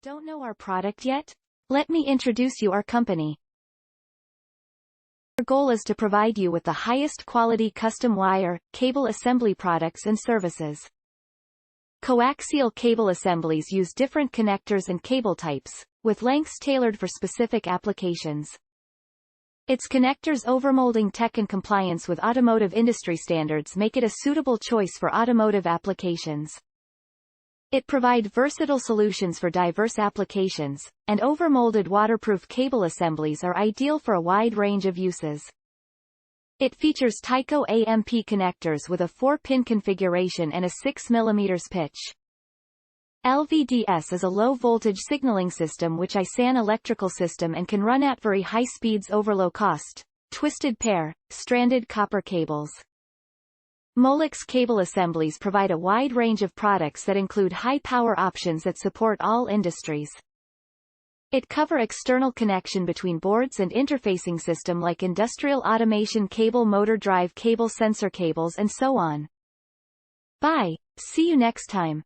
Don't know our product yet? Let me introduce you our company. Our goal is to provide you with the highest quality custom wire, cable assembly products and services. Coaxial cable assemblies use different connectors and cable types, with lengths tailored for specific applications. Its connectors' overmolding tech and compliance with automotive industry standards make it a suitable choice for automotive applications. It provides versatile solutions for diverse applications, and overmolded waterproof cable assemblies are ideal for a wide range of uses. It features Tyco AMP connectors with a 4-pin configuration and a 6 mm pitch. LVDS is a low-voltage signaling system which ISAN electrical system and can run at very high speeds over low-cost, twisted pair, stranded copper cables. Molex cable assemblies provide a wide range of products that include high-power options that support all industries. It cover external connection between boards and interfacing system like industrial automation cable motor drive cable sensor cables and so on. Bye. See you next time.